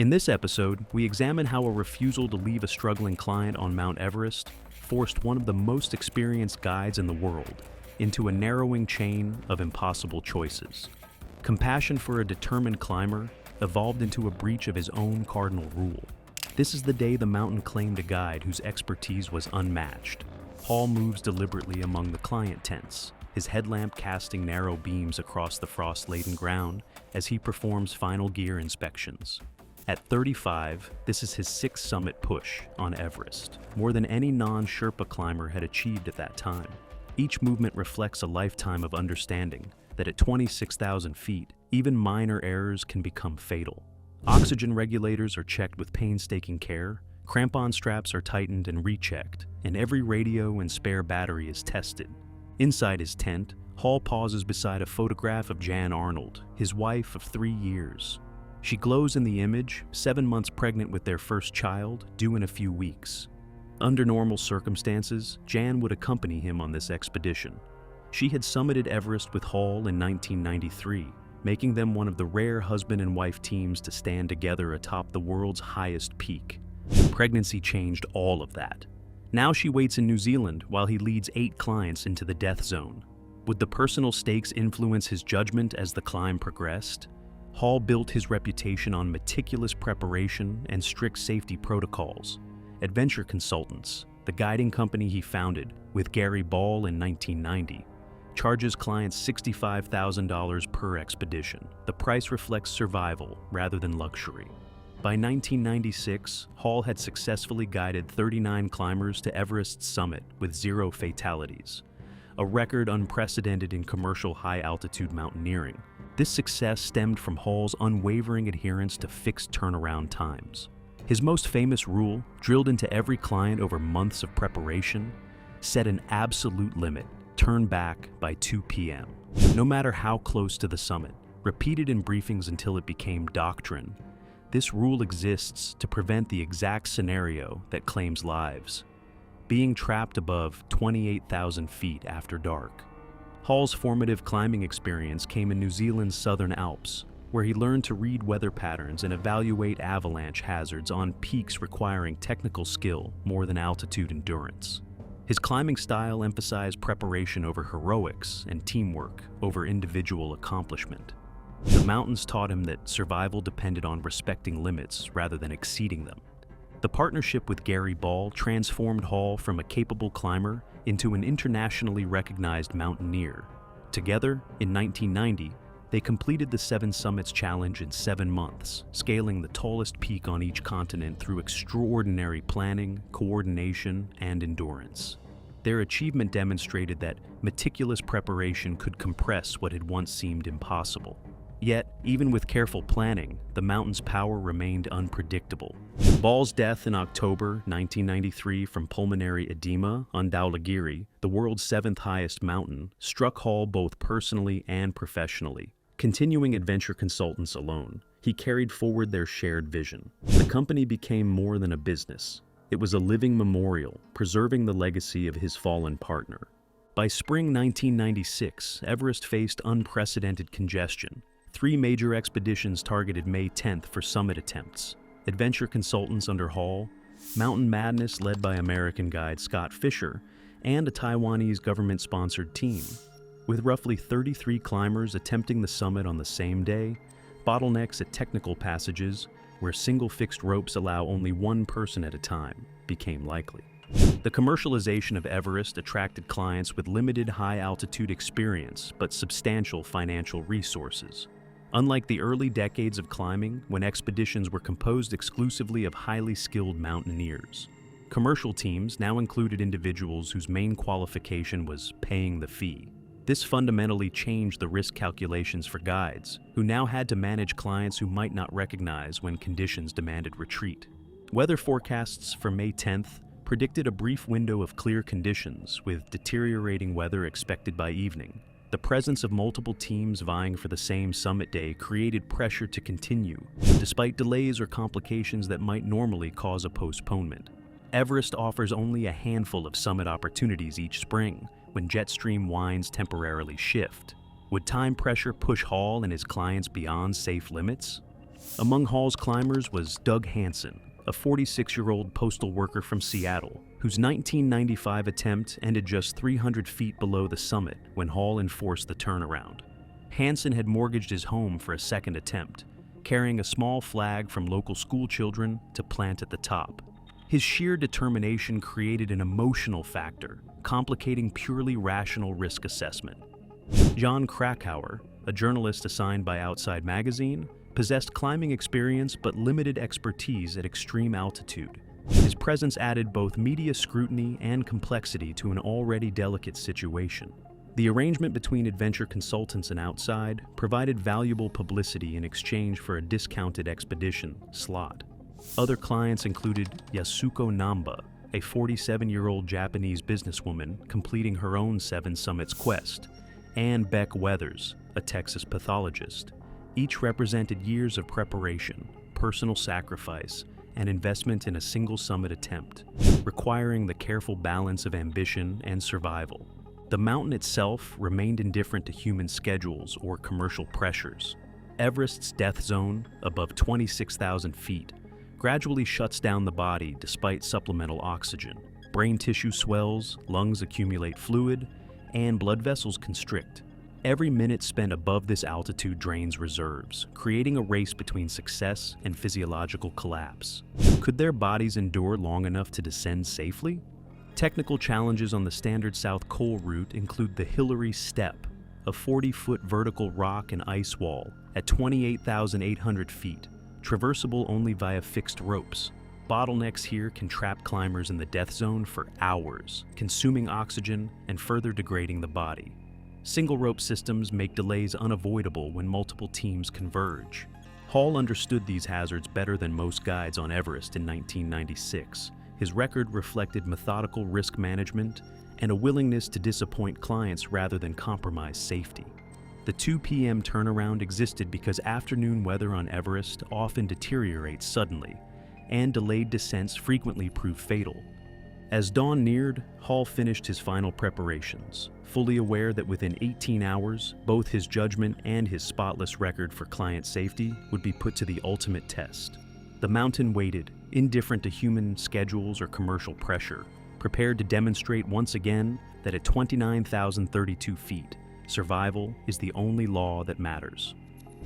In this episode, we examine how a refusal to leave a struggling client on Mount Everest forced one of the most experienced guides in the world into a narrowing chain of impossible choices. Compassion for a determined climber evolved into a breach of his own cardinal rule. This is the day the mountain claimed a guide whose expertise was unmatched. Hall moves deliberately among the client tents, his headlamp casting narrow beams across the frost-laden ground as he performs final gear inspections. At 35, this is his sixth summit push on Everest, more than any non-Sherpa climber had achieved at that time. Each movement reflects a lifetime of understanding that at 26,000 feet, even minor errors can become fatal. Oxygen regulators are checked with painstaking care, crampon straps are tightened and rechecked, and every radio and spare battery is tested. Inside his tent, Hall pauses beside a photograph of Jan Arnold, his wife of 3 years. She glows in the image, 7 months pregnant with their first child, due in a few weeks. Under normal circumstances, Jan would accompany him on this expedition. She had summited Everest with Hall in 1993, making them one of the rare husband and wife teams to stand together atop the world's highest peak. Pregnancy changed all of that. Now she waits in New Zealand while he leads 8 clients into the death zone. Would the personal stakes influence his judgment as the climb progressed? Hall built his reputation on meticulous preparation and strict safety protocols. Adventure Consultants, the guiding company he founded with Gary Ball in 1990, charges clients $65,000 per expedition. The price reflects survival rather than luxury. By 1996, Hall had successfully guided 39 climbers to Everest's summit with 0 fatalities, a record unprecedented in commercial high-altitude mountaineering. This success stemmed from Hall's unwavering adherence to fixed turnaround times. His most famous rule, drilled into every client over months of preparation, set an absolute limit: turn back by 2 p.m. No matter how close to the summit, repeated in briefings until it became doctrine, this rule exists to prevent the exact scenario that claims lives: being trapped above 28,000 feet after dark. Hall's formative climbing experience came in New Zealand's Southern Alps, where he learned to read weather patterns and evaluate avalanche hazards on peaks requiring technical skill more than altitude endurance. His climbing style emphasized preparation over heroics and teamwork over individual accomplishment. The mountains taught him that survival depended on respecting limits rather than exceeding them. The partnership with Gary Ball transformed Hall from a capable climber into an internationally recognized mountaineer. Together, in 1990, they completed the 7 Summits Challenge in 7 months, scaling the tallest peak on each continent through extraordinary planning, coordination, and endurance. Their achievement demonstrated that meticulous preparation could compress what had once seemed impossible. Yet, even with careful planning, the mountain's power remained unpredictable. Ball's death in October 1993 from pulmonary edema on Dhaulagiri, the world's 7th highest mountain, struck Hall both personally and professionally. Continuing Adventure Consultants alone, he carried forward their shared vision. The company became more than a business. It was a living memorial, preserving the legacy of his fallen partner. By spring 1996, Everest faced unprecedented congestion. 3 major expeditions targeted May 10th for summit attempts: Adventure Consultants under Hall, Mountain Madness led by American guide Scott Fisher, and a Taiwanese government-sponsored team. With roughly 33 climbers attempting the summit on the same day, bottlenecks at technical passages, where single fixed ropes allow only 1 person at a time, became likely. The commercialization of Everest attracted clients with limited high-altitude experience but substantial financial resources. Unlike the early decades of climbing, when expeditions were composed exclusively of highly skilled mountaineers, commercial teams now included individuals whose main qualification was paying the fee. This fundamentally changed the risk calculations for guides, who now had to manage clients who might not recognize when conditions demanded retreat. Weather forecasts for May 10th predicted a brief window of clear conditions, with deteriorating weather expected by evening. The presence of multiple teams vying for the same summit day created pressure to continue, despite delays or complications that might normally cause a postponement. Everest offers only a handful of summit opportunities each spring, when jet stream winds temporarily shift. Would time pressure push Hall and his clients beyond safe limits? Among Hall's climbers was Doug Hansen, a 46-year-old postal worker from Seattle, whose 1995 attempt ended just 300 feet below the summit when Hall enforced the turnaround. Hansen had mortgaged his home for a second attempt, carrying a small flag from local schoolchildren to plant at the top. His sheer determination created an emotional factor, complicating purely rational risk assessment. John Krakauer, a journalist assigned by Outside Magazine, possessed climbing experience but limited expertise at extreme altitude. His presence added both media scrutiny and complexity to an already delicate situation. The arrangement between adventure consultants and Outside provided valuable publicity in exchange for a discounted expedition slot. Other clients included Yasuko Namba, a 47-year-old Japanese businesswoman completing her own Seven Summits quest, and Beck Weathers, a Texas pathologist. Each represented years of preparation, personal sacrifice, and investment in a single summit attempt, requiring the careful balance of ambition and survival. The mountain itself remained indifferent to human schedules or commercial pressures. Everest's death zone, above 26,000 feet, gradually shuts down the body despite supplemental oxygen. Brain tissue swells, lungs accumulate fluid, and blood vessels constrict. Every minute spent above this altitude drains reserves, creating a race between success and physiological collapse. Could their bodies endure long enough to descend safely? Technical challenges on the standard South Col route include the Hillary Step, a 40-foot vertical rock and ice wall at 28,800 feet, traversable only via fixed ropes. Bottlenecks here can trap climbers in the death zone for hours, consuming oxygen and further degrading the body. Single rope systems make delays unavoidable when multiple teams converge. Hall understood these hazards better than most guides on Everest in 1996. His record reflected methodical risk management and a willingness to disappoint clients rather than compromise safety. The 2 p.m. turnaround existed because afternoon weather on Everest often deteriorates suddenly, and delayed descents frequently prove fatal. As dawn neared, Hall finished his final preparations, fully aware that within 18 hours, both his judgment and his spotless record for client safety would be put to the ultimate test. The mountain waited, indifferent to human schedules or commercial pressure, prepared to demonstrate once again that at 29,032 feet, survival is the only law that matters.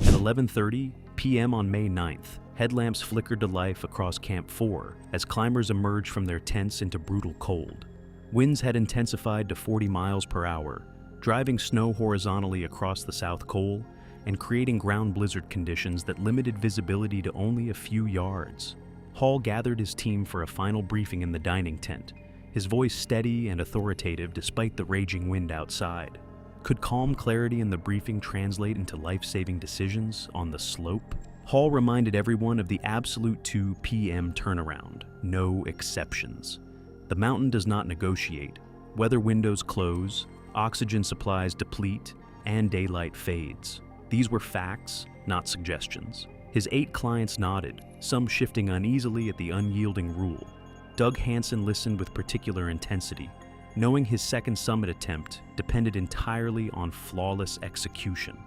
At 11:30 p.m. on May 9th, headlamps flickered to life across Camp 4 as climbers emerged from their tents into brutal cold. Winds had intensified to 40 miles per hour, driving snow horizontally across the South Col and creating ground blizzard conditions that limited visibility to only a few yards. Hall gathered his team for a final briefing in the dining tent, his voice steady and authoritative despite the raging wind outside. Could calm clarity in the briefing translate into life-saving decisions on the slope? Hall reminded everyone of the absolute 2 p.m. turnaround, no exceptions. The mountain does not negotiate. Weather windows close, oxygen supplies deplete, and daylight fades. These were facts, not suggestions. His 8 clients nodded, some shifting uneasily at the unyielding rule. Doug Hansen listened with particular intensity, knowing his second summit attempt depended entirely on flawless execution.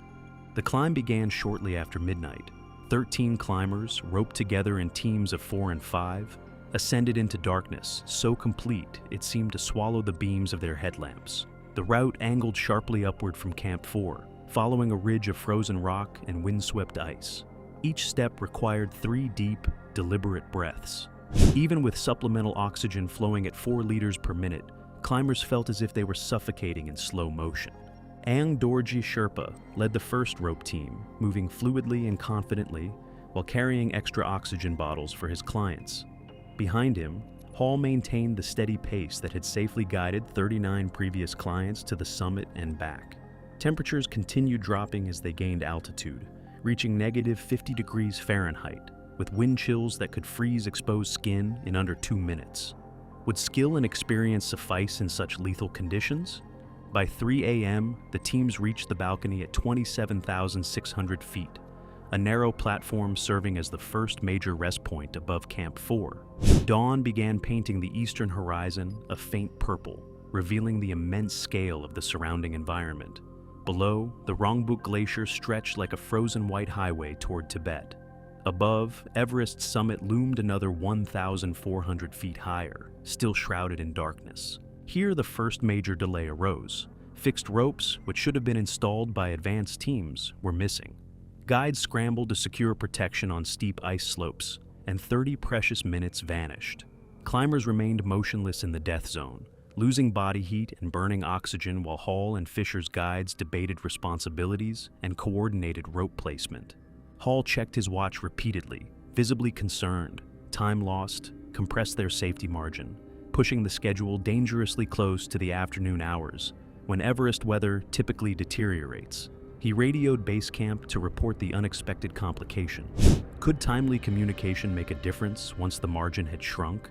The climb began shortly after midnight. 13 climbers, roped together in teams of 4 and 5, ascended into darkness, so complete it seemed to swallow the beams of their headlamps. The route angled sharply upward from Camp 4, following a ridge of frozen rock and windswept ice. Each step required 3 deep, deliberate breaths. Even with supplemental oxygen flowing at 4 liters per minute, climbers felt as if they were suffocating in slow motion. Ang Dorji Sherpa led the first rope team, moving fluidly and confidently while carrying extra oxygen bottles for his clients. Behind him, Hall maintained the steady pace that had safely guided 39 previous clients to the summit and back. Temperatures continued dropping as they gained altitude, reaching negative 50 degrees Fahrenheit, with wind chills that could freeze exposed skin in under 2 minutes. Would skill and experience suffice in such lethal conditions? By 3 a.m., the teams reached the balcony at 27,600 feet, a narrow platform serving as the first major rest point above Camp 4. Dawn began painting the eastern horizon a faint purple, revealing the immense scale of the surrounding environment. Below, the Rongbuk Glacier stretched like a frozen white highway toward Tibet. Above, Everest's summit loomed another 1,400 feet higher, still shrouded in darkness. Here, the first major delay arose. Fixed ropes, which should have been installed by advanced teams, were missing. Guides scrambled to secure protection on steep ice slopes, and 30 precious minutes vanished. Climbers remained motionless in the death zone, losing body heat and burning oxygen while Hall and Fisher's guides debated responsibilities and coordinated rope placement. Hall checked his watch repeatedly, visibly concerned. Time lost compressed their safety margin, pushing the schedule dangerously close to the afternoon hours, when Everest weather typically deteriorates. He radioed base camp to report the unexpected complication. Could timely communication make a difference once the margin had shrunk?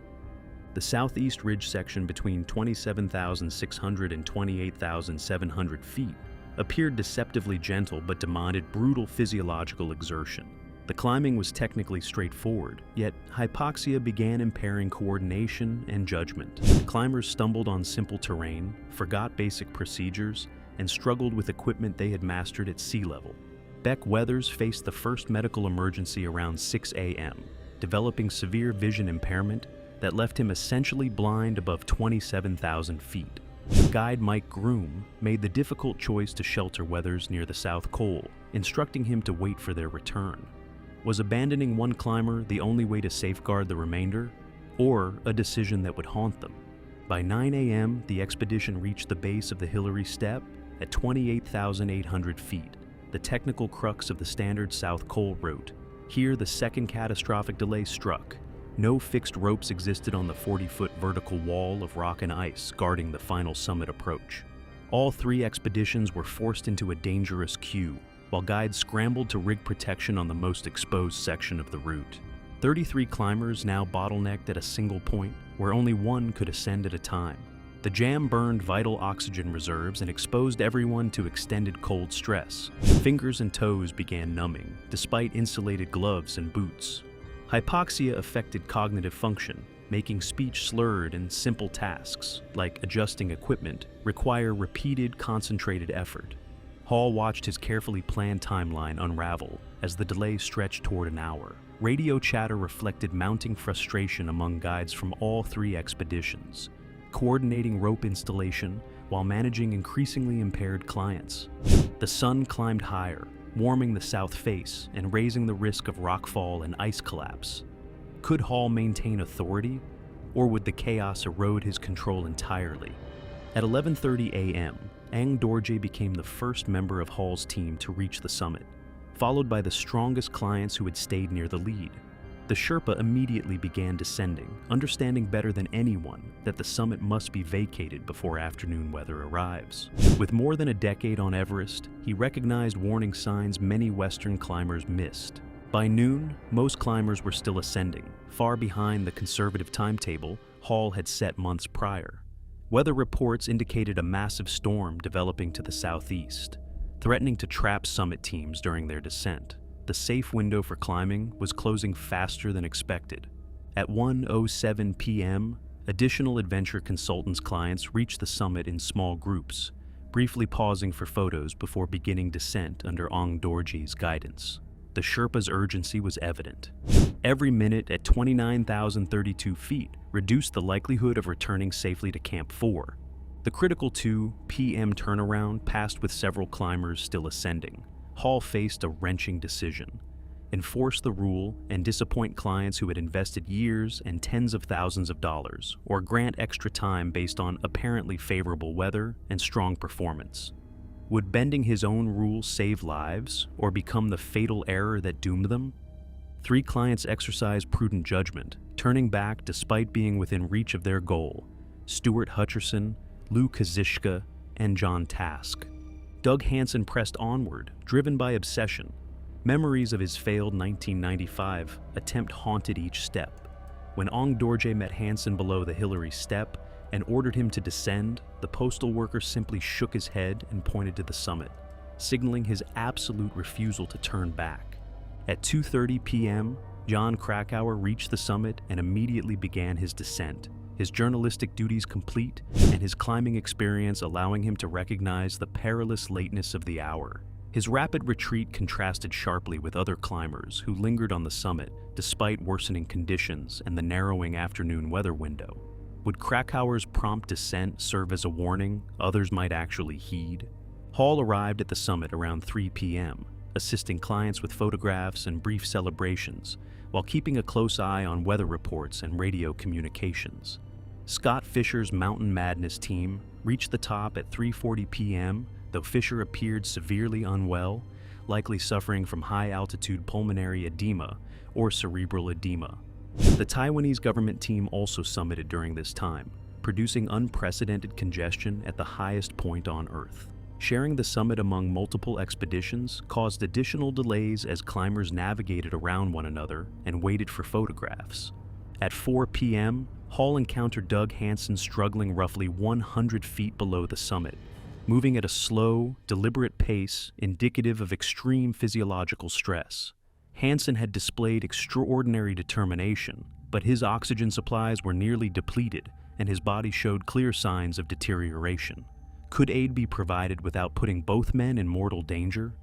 The southeast ridge section between 27,600 and 28,700 feet appeared deceptively gentle but demanded brutal physiological exertion. The climbing was technically straightforward, yet hypoxia began impairing coordination and judgment. Climbers stumbled on simple terrain, forgot basic procedures, and struggled with equipment they had mastered at sea level. Beck Weathers faced the first medical emergency around 6 a.m., developing severe vision impairment that left him essentially blind above 27,000 feet. Guide Mike Groom made the difficult choice to shelter Weathers near the South Col, instructing him to wait for their return. Was abandoning one climber the only way to safeguard the remainder, or a decision that would haunt them? By 9 a.m., the expedition reached the base of the Hillary Step at 28,800 feet, the technical crux of the standard South Col route. Here, the second catastrophic delay struck. No fixed ropes existed on the 40-foot vertical wall of rock and ice guarding the final summit approach. All three expeditions were forced into a dangerous queue, while guides scrambled to rig protection on the most exposed section of the route. 33 climbers now bottlenecked at a single point, where only one could ascend at a time. The jam burned vital oxygen reserves and exposed everyone to extended cold stress. Fingers and toes began numbing, despite insulated gloves and boots. Hypoxia affected cognitive function, making speech slurred, and simple tasks, like adjusting equipment, require repeated, concentrated effort. Hall watched his carefully planned timeline unravel as the delay stretched toward an hour. Radio chatter reflected mounting frustration among guides from all three expeditions, coordinating rope installation while managing increasingly impaired clients. The sun climbed higher, warming the south face and raising the risk of rockfall and ice collapse. Could Hall maintain authority, or would the chaos erode his control entirely? At 11:30 a.m., Ang Dorje became the first member of Hall's team to reach the summit, followed by the strongest clients who had stayed near the lead. The Sherpa immediately began descending, understanding better than anyone that the summit must be vacated before afternoon weather arrives. With more than a decade on Everest, he recognized warning signs many Western climbers missed. By noon, most climbers were still ascending, far behind the conservative timetable Hall had set months prior. Weather reports indicated a massive storm developing to the southeast, threatening to trap summit teams during their descent. The safe window for climbing was closing faster than expected. At 1:07 p.m., additional adventure consultants' clients reached the summit in small groups, briefly pausing for photos before beginning descent under Ang Dorje's guidance. The Sherpa's urgency was evident. Every minute at 29,032 feet reduced the likelihood of returning safely to Camp 4. The critical 2 p.m. turnaround passed with several climbers still ascending. Hall faced a wrenching decision: enforce the rule and disappoint clients who had invested years and tens of thousands of dollars, or grant extra time based on apparently favorable weather and strong performance. Would bending his own rules save lives, or become the fatal error that doomed them? 3 clients exercised prudent judgment, turning back despite being within reach of their goal: Stuart Hutcherson, Lou Kazishka, and John Task. Doug Hansen pressed onward, driven by obsession. Memories of his failed 1995 attempt haunted each step. When Ang Dorje met Hansen below the Hillary Step and ordered him to descend, the postal worker simply shook his head and pointed to the summit, signaling his absolute refusal to turn back. At 2:30 p.m., John Krakauer reached the summit and immediately began his descent, his journalistic duties complete and his climbing experience allowing him to recognize the perilous lateness of the hour. His rapid retreat contrasted sharply with other climbers who lingered on the summit despite worsening conditions and the narrowing afternoon weather window. Would Krakauer's prompt descent serve as a warning others might actually heed? Hall arrived at the summit around 3 p.m., assisting clients with photographs and brief celebrations, while keeping a close eye on weather reports and radio communications. Scott Fisher's Mountain Madness team reached the top at 3:40 p.m., though Fisher appeared severely unwell, likely suffering from high-altitude pulmonary edema or cerebral edema. The Taiwanese government team also summited during this time, producing unprecedented congestion at the highest point on Earth. Sharing the summit among multiple expeditions caused additional delays as climbers navigated around one another and waited for photographs. At 4 p.m., Hall encountered Doug Hansen struggling roughly 100 feet below the summit, moving at a slow, deliberate pace indicative of extreme physiological stress. Hansen had displayed extraordinary determination, but his oxygen supplies were nearly depleted and his body showed clear signs of deterioration. Could aid be provided without putting both men in mortal danger?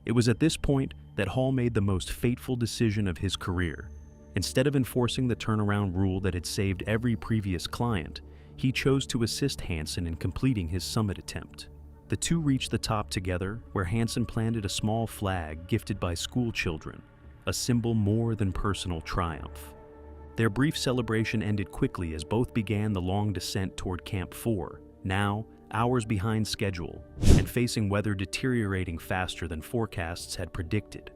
It was at this point that Hall made the most fateful decision of his career. Instead of enforcing the turnaround rule that had saved every previous client, he chose to assist Hansen in completing his summit attempt. The two reached the top together, where Hansen planted a small flag gifted by school children, a symbol more than personal triumph. Their brief celebration ended quickly as both began the long descent toward Camp 4, now hours behind schedule, and facing weather deteriorating faster than forecasts had predicted.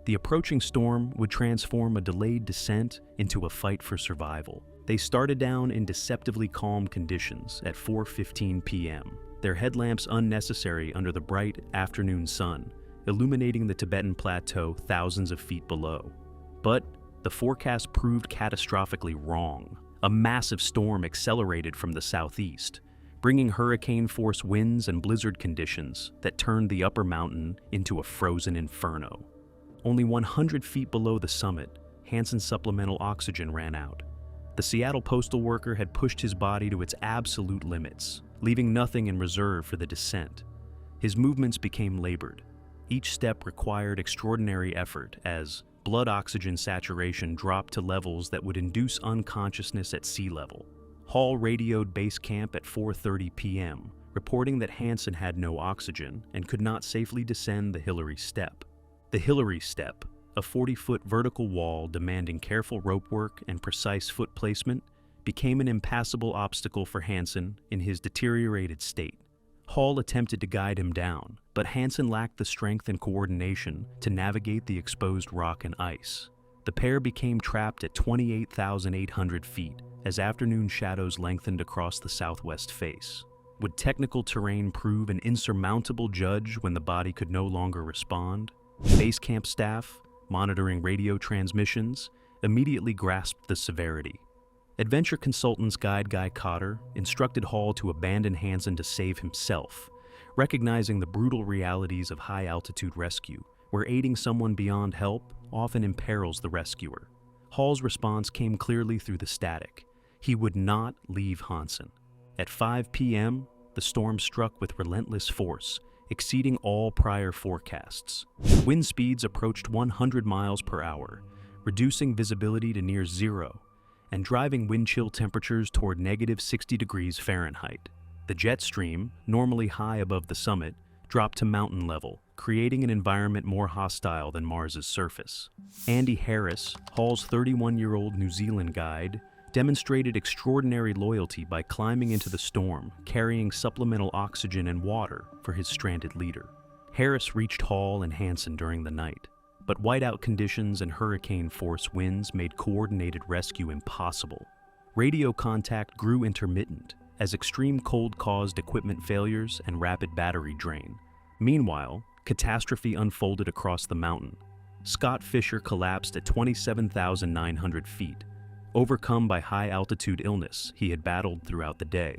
The approaching storm would transform a delayed descent into a fight for survival. They started down in deceptively calm conditions at 4:15 p.m., their headlamps unnecessary under the bright afternoon sun, illuminating the Tibetan Plateau thousands of feet below. But the forecast proved catastrophically wrong. A massive storm accelerated from the southeast, bringing hurricane-force winds and blizzard conditions that turned the upper mountain into a frozen inferno. Only 100 feet below the summit, Hansen's supplemental oxygen ran out. The Seattle postal worker had pushed his body to its absolute limits, leaving nothing in reserve for the descent. His movements became labored. Each step required extraordinary effort as blood oxygen saturation dropped to levels that would induce unconsciousness at sea level. Hall radioed base camp at 4:30 p.m., reporting that Hansen had no oxygen and could not safely descend the Hillary Step. The Hillary Step, a 40-foot vertical wall demanding careful rope work and precise foot placement, became an impassable obstacle for Hansen in his deteriorated state. Hall attempted to guide him down, but Hansen lacked the strength and coordination to navigate the exposed rock and ice. The pair became trapped at 28,800 feet as afternoon shadows lengthened across the southwest face. Would technical terrain prove an insurmountable judge when the body could no longer respond? Base camp staff, monitoring radio transmissions, immediately grasped the severity. Adventure consultants guide Guy Cotter instructed Hall to abandon Hansen to save himself, recognizing the brutal realities of high-altitude rescue, where aiding someone beyond help often imperils the rescuer. Hall's response came clearly through the static. He would not leave Hansen. At 5 p.m., the storm struck with relentless force, exceeding all prior forecasts. Wind speeds approached 100 miles per hour, reducing visibility to near zero, and driving wind chill temperatures toward negative 60 degrees Fahrenheit. The jet stream, normally high above the summit, dropped to mountain level, creating an environment more hostile than Mars's surface. Andy Harris, Hall's 31-year-old New Zealand guide, demonstrated extraordinary loyalty by climbing into the storm, carrying supplemental oxygen and water for his stranded leader. Harris reached Hall and Hansen during the night, but whiteout conditions and hurricane-force winds made coordinated rescue impossible. Radio contact grew intermittent as extreme cold caused equipment failures and rapid battery drain. Meanwhile, catastrophe unfolded across the mountain. Scott Fisher collapsed at 27,900 feet, overcome by high-altitude illness he had battled throughout the day.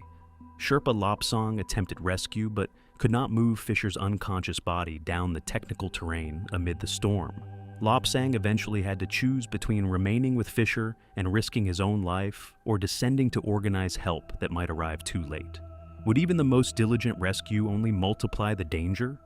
Sherpa Lopsong attempted rescue but could not move Fisher's unconscious body down the technical terrain amid the storm. Lopsang eventually had to choose between remaining with Fisher and risking his own life or descending to organize help that might arrive too late. Would even the most diligent rescue only multiply the danger?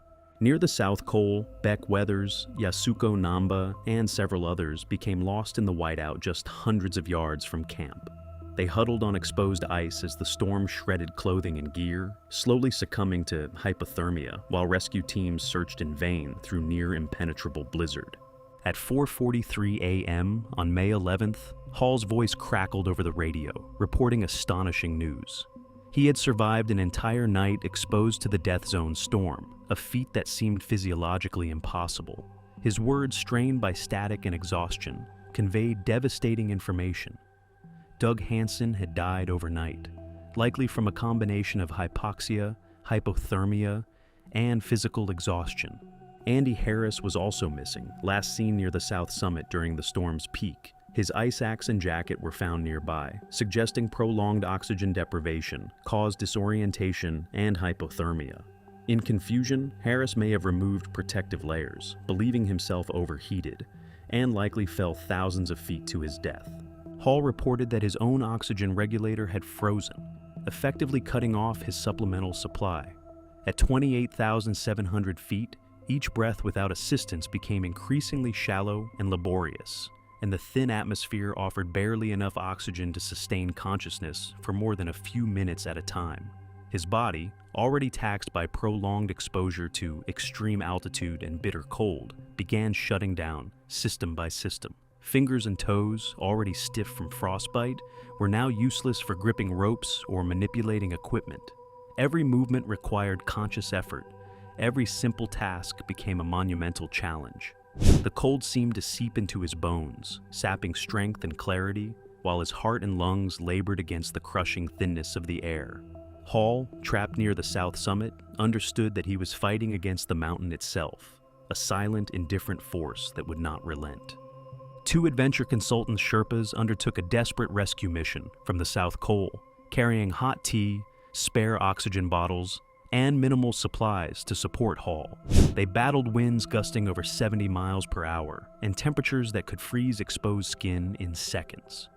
Near the South Col, Beck Weathers, Yasuko Namba, and several others became lost in the whiteout just hundreds of yards from camp. They huddled on exposed ice as the storm shredded clothing and gear, slowly succumbing to hypothermia while rescue teams searched in vain through near impenetrable blizzard. At 4:43 a.m. on May 11th, Hall's voice crackled over the radio, reporting astonishing news. He had survived an entire night exposed to the death zone storm, a feat that seemed physiologically impossible. His words, strained by static and exhaustion, conveyed devastating information. Doug Hansen had died overnight, likely from a combination of hypoxia, hypothermia, and physical exhaustion. Andy Harris was also missing, last seen near the South Summit during the storm's peak. His ice axe and jacket were found nearby, suggesting prolonged oxygen deprivation caused disorientation and hypothermia. In confusion, Harris may have removed protective layers, believing himself overheated, and likely fell thousands of feet to his death. Hall reported that his own oxygen regulator had frozen, effectively cutting off his supplemental supply. At 28,700 feet, each breath without assistance became increasingly shallow and laborious, and the thin atmosphere offered barely enough oxygen to sustain consciousness for more than a few minutes at a time. His body, already taxed by prolonged exposure to extreme altitude and bitter cold, began shutting down, system by system. Fingers and toes, already stiff from frostbite, were now useless for gripping ropes or manipulating equipment. Every movement required conscious effort. Every simple task became a monumental challenge. The cold seemed to seep into his bones, sapping strength and clarity, while his heart and lungs labored against the crushing thinness of the air. Hall, trapped near the South Summit, understood that he was fighting against the mountain itself, a silent, indifferent force that would not relent. Two adventure consultant Sherpas undertook a desperate rescue mission from the South Col, carrying hot tea, spare oxygen bottles, and minimal supplies to support Hall. They battled winds gusting over 70 miles per hour and temperatures that could freeze exposed skin in seconds.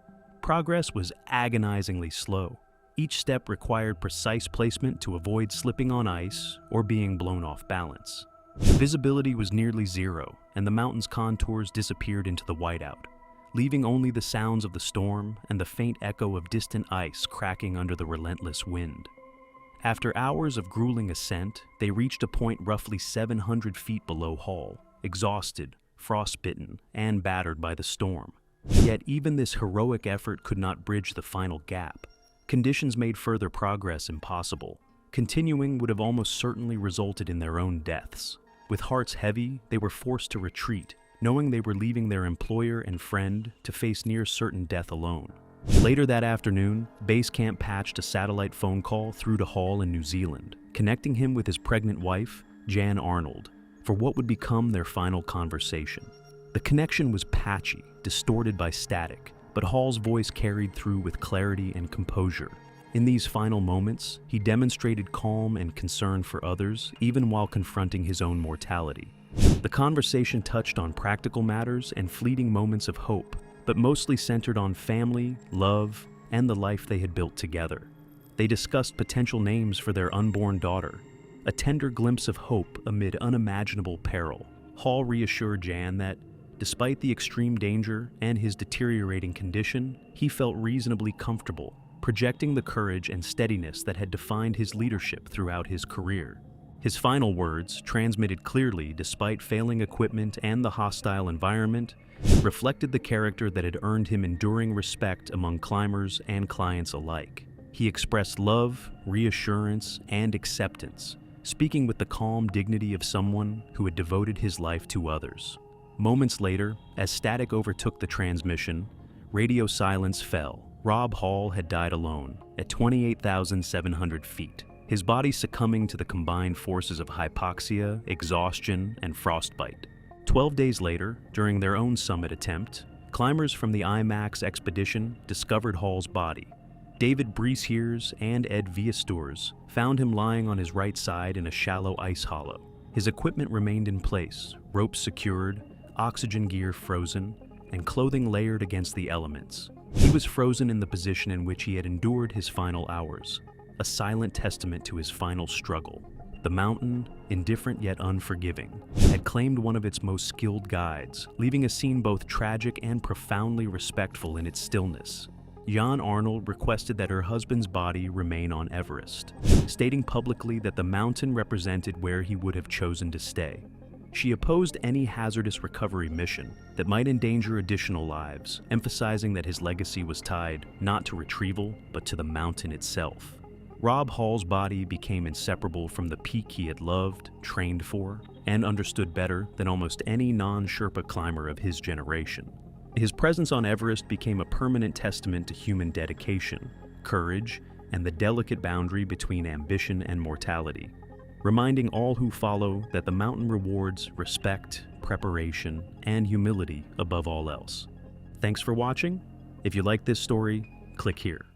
Progress was agonizingly slow. Each step required precise placement to avoid slipping on ice or being blown off balance. Visibility was nearly zero, and the mountain's contours disappeared into the whiteout, leaving only the sounds of the storm and the faint echo of distant ice cracking under the relentless wind. After hours of grueling ascent, they reached a point roughly 700 feet below Hall, exhausted, frostbitten, and battered by the storm. Yet even this heroic effort could not bridge the final gap. Conditions made further progress impossible. Continuing would have almost certainly resulted in their own deaths. With hearts heavy, they were forced to retreat, knowing they were leaving their employer and friend to face near certain death alone. Later that afternoon, Base Camp patched a satellite phone call through to Hall in New Zealand, connecting him with his pregnant wife, Jan Arnold, for what would become their final conversation. The connection was patchy, distorted by static, but Hall's voice carried through with clarity and composure. In these final moments, he demonstrated calm and concern for others, even while confronting his own mortality. The conversation touched on practical matters and fleeting moments of hope, but mostly centered on family, love, and the life they had built together. They discussed potential names for their unborn daughter, a tender glimpse of hope amid unimaginable peril. Hall reassured Jan that, despite the extreme danger and his deteriorating condition, he felt reasonably comfortable, projecting the courage and steadiness that had defined his leadership throughout his career. His final words, transmitted clearly despite failing equipment and the hostile environment, reflected the character that had earned him enduring respect among climbers and clients alike. He expressed love, reassurance, and acceptance, speaking with the calm dignity of someone who had devoted his life to others. Moments later, as static overtook the transmission, radio silence fell. Rob Hall had died alone, at 28,700 feet, his body succumbing to the combined forces of hypoxia, exhaustion, and frostbite. 12 days later, during their own summit attempt, climbers from the IMAX expedition discovered Hall's body. David Brieshears and Ed Viesturs found him lying on his right side in a shallow ice hollow. His equipment remained in place, ropes secured, oxygen gear frozen, and clothing layered against the elements. He was frozen in the position in which he had endured his final hours, a silent testament to his final struggle. The mountain, indifferent yet unforgiving, had claimed one of its most skilled guides, leaving a scene both tragic and profoundly respectful in its stillness. Jan Arnold requested that her husband's body remain on Everest, stating publicly that the mountain represented where he would have chosen to stay. She opposed any hazardous recovery mission that might endanger additional lives, emphasizing that his legacy was tied not to retrieval, but to the mountain itself. Rob Hall's body became inseparable from the peak he had loved, trained for, and understood better than almost any non-Sherpa climber of his generation. His presence on Everest became a permanent testament to human dedication, courage, and the delicate boundary between ambition and mortality, reminding all who follow that the mountain rewards respect, preparation, and humility above all else. Thanks for watching. If you like this story, click here.